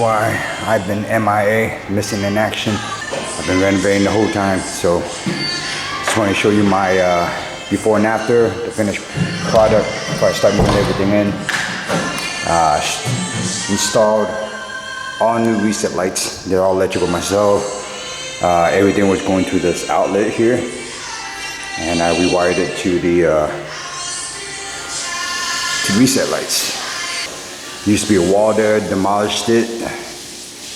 why I've been MIA, missing in action. I've been renovating the whole time, so just want to show you my before and after, the finished product before I start moving everything in. Installed all new reset lights. They're all electrical myself. Everything was going through this outlet here, and I rewired it to the to reset lights. Used to be a wall there, demolished it,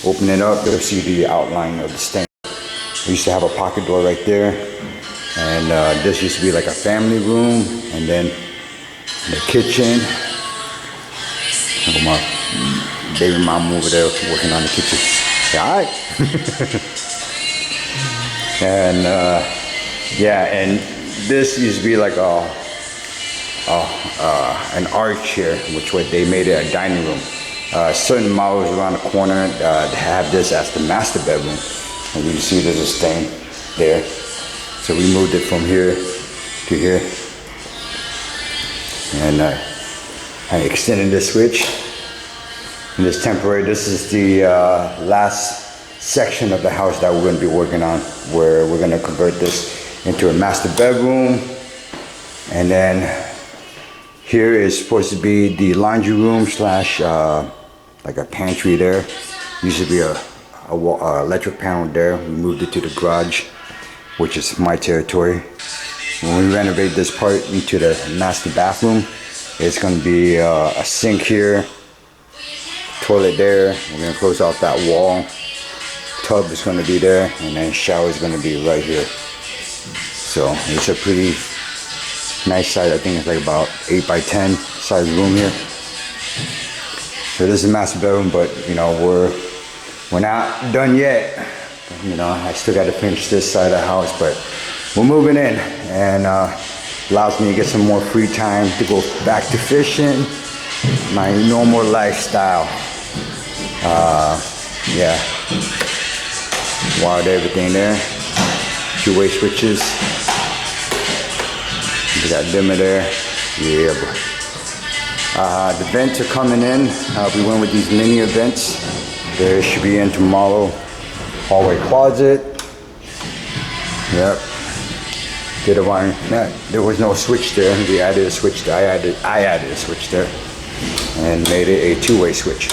open it up, you'll see the outline of the stain. We used to have a pocket door right there, and this used to be like a family room, and then the kitchen. Look at my baby mom over there working on the kitchen. Yeah, all right. And yeah, and this used to be like an arch here, which they made it a dining room. Certain models around the corner have this as the master bedroom, and you can see there's a stain there. So we moved it from here to here, and I extended this switch. And this temporary. This is the last section of the house that we're going to be working on, where we're going to convert this into a master bedroom, and then here is supposed to be the laundry room slash like a pantry there. Used to be a electric panel there. We moved it to the garage, which is my territory. When we renovate this part into the master bathroom, it's going to be a sink here, toilet there. We're going to close off that wall. Tub is going to be there, and then shower is going to be right here. So it's a pretty nice size. I think it's like about 8 by 10 size room here. So this is the master bedroom, but you know, we're not done yet. You know, I still got to finish this side of the house, but we're moving in, and allows me to get some more free time to go back to fishing, my normal lifestyle. Yeah, wired everything there. Two-way switches. We got dimmer there. Yeah, boy. The vents are coming in. We went with these linear vents. They should be in tomorrow. Hallway closet. Yep. Did a wiring. There was no switch there. We added a switch there. I added a switch there, and made it a two-way switch.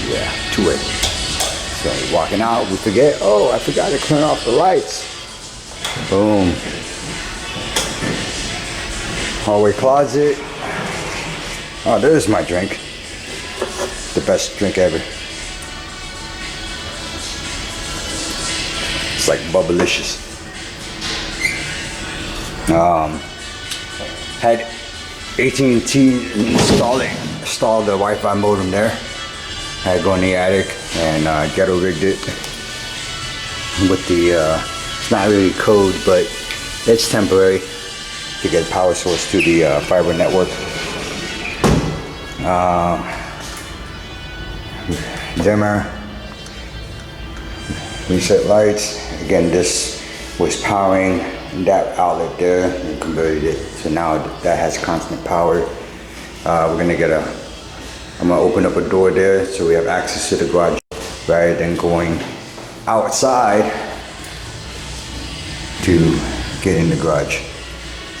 Yeah, two-way. So walking out, we forget. Oh, I forgot to turn off the lights. Boom. Hallway closet. Oh, there's my drink. The best drink ever. It's like bubblicious. Had AT&T install the Wi-Fi modem there. Had to go in the attic and ghetto rigged it with the, it's not really code, but it's temporary to get power source to the fiber network. Dimmer, reset lights. Again, this was powering that outlet there and converted it, so now that has constant power. We're gonna get I'm gonna open up a door there so we have access to the garage rather than going outside to get in the garage.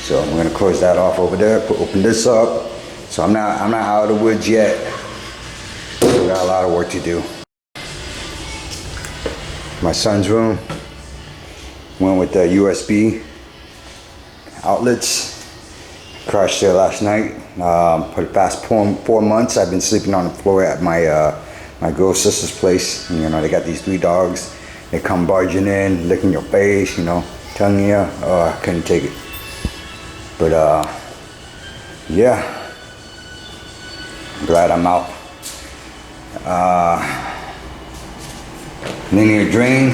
So I'm gonna close that off over there, open this up. So I'm not out of the woods yet. We got a lot of work to do. My son's room. Went with the USB outlets. Crashed there last night. For the past 4 months, I've been sleeping on the floor at my girl sister's place. You know, they got these 3 dogs. They come barging in, licking your face, you know, telling you, oh, I couldn't take it. But yeah, I'm glad I'm out. Linear drain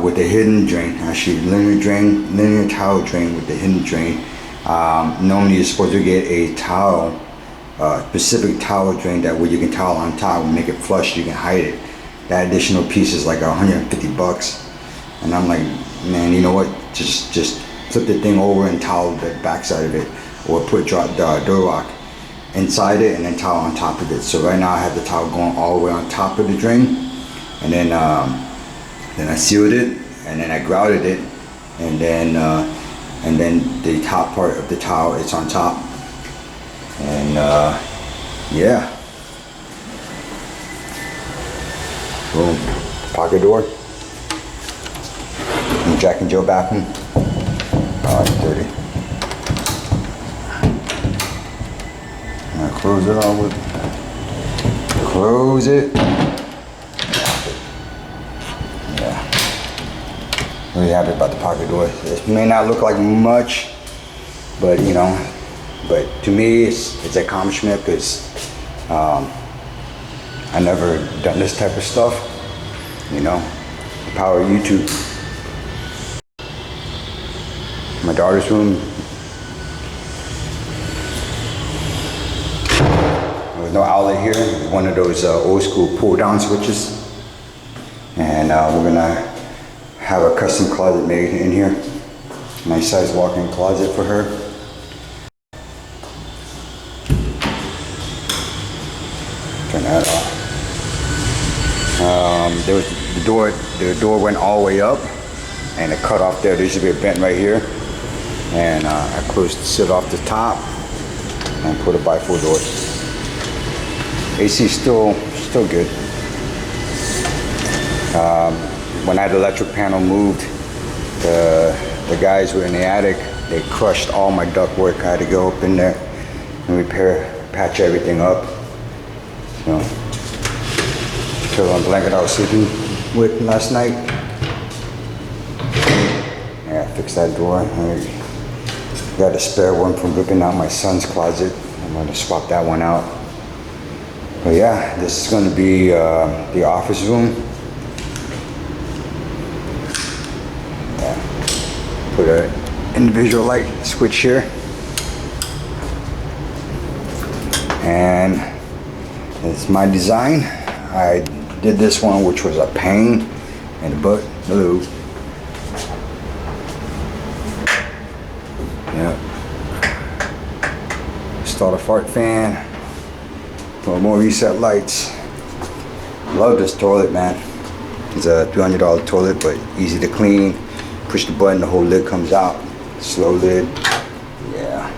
with a hidden drain. Actually, linear towel drain with the hidden drain. Normally you're supposed to get a towel, specific towel drain that where you can towel on top and make it flush, you can hide it. That additional piece is like $150. And I'm like, man, you know what? Just flip the thing over and towel the backside of it, or put door lock. inside it and then tile on top of it. So right now I have the tile going all the way on top of the drain, and then I sealed it, and then I grouted it, and then the top part of the tile is on top, and yeah. Boom. Pocket door. And Jack and Jill bathroom. Oh, it's dirty. Now close it all with. Close it. Yeah. Really happy about the pocket door. This may not look like much, but you know, but to me it's an accomplishment because I never done this type of stuff, you know, the power of YouTube. My daughter's room, there was no outlet here, one of those old school pull down switches, and we're gonna have a custom closet made in here, nice size walk-in closet for her. Turn that off. There was the door went all the way up, and it cut off there. There used to be a vent right here, and I closed it off the top and put a bifold door. AC still good. When I had the electric panel moved, the guys were in the attic. They crushed all my ductwork. I had to go up in there and patch everything up. So, pillow and blanket I was sleeping with last night. Yeah, fix that door. I got a spare one from ripping out my son's closet. I'm going to swap that one out. But yeah, this is going to be the office room. Yeah. Put an individual light switch here. And it's my design. I did this one, which was a pain in the butt. Hello. Yep. Installed a fart fan. Put more reset lights. Love this toilet, man. It's a $300 toilet, but easy to clean. Push the button, the whole lid comes out. Slow lid. Yeah.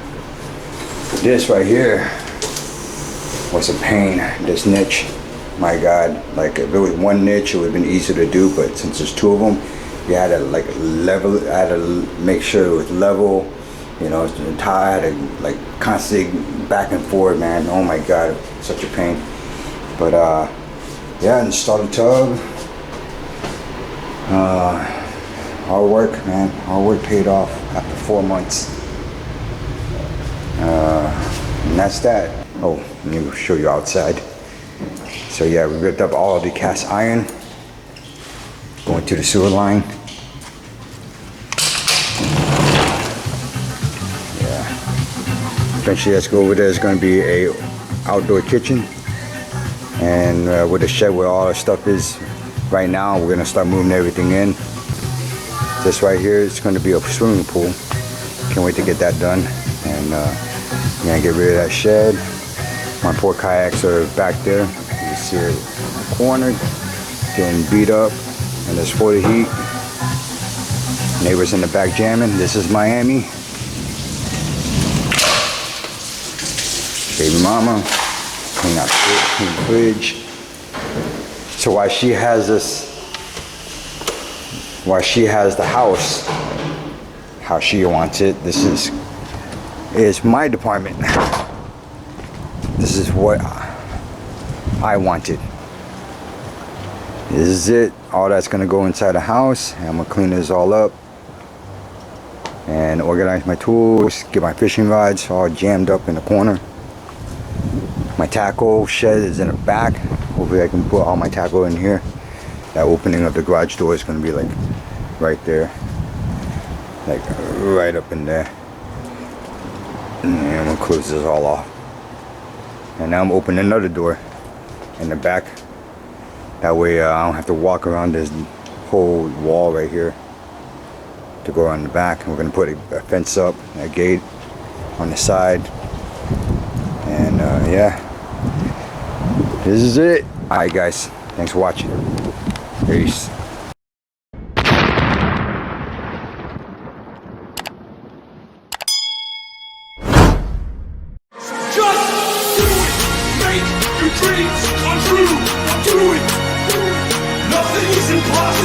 This right here was a pain. This niche, my God, like if it was one niche, it would have been easier to do, but since there's two of them, you had to like level, I had to make sure it was level, you know, the tie, I had to like constantly back and forth, man. Oh my God, such a pain. But yeah, installed a tub. Hard work, man. Hard work paid off after 4 months. And that's that. Oh, let me show you outside. So yeah, we ripped up all of the cast iron, going to the sewer line. Yeah. Eventually, let's go over there. It's going to be a outdoor kitchen, and with the shed where all our stuff is. Right now, we're going to start moving everything in. This right here is going to be a swimming pool. Can't wait to get that done. And gonna get rid of that shed. My poor kayaks are back there. You see it in the corner, getting beat up, and there's 40 heat. Neighbors in the back jamming. This is Miami. Baby mama, clean out the fridge. So while she has the house how she wants it, this is my department. This is what I wanted. This is it. All that's gonna go inside the house, and I'm gonna clean this all up and organize my tools, get my fishing rods all jammed up in the corner. My tackle shed is in the back. Hopefully I can put all my tackle in here. That opening of the garage door is gonna be like right there, like right up in there. And I'm gonna close this all off. And now I'm opening another door in the back. That way I don't have to walk around this whole wall right here to go around the back. And we're gonna put a fence up, a gate on the side. And yeah, this is it. All right, guys, thanks for watching. Peace. Make your dreams come true. Do it. Nothing is impossible.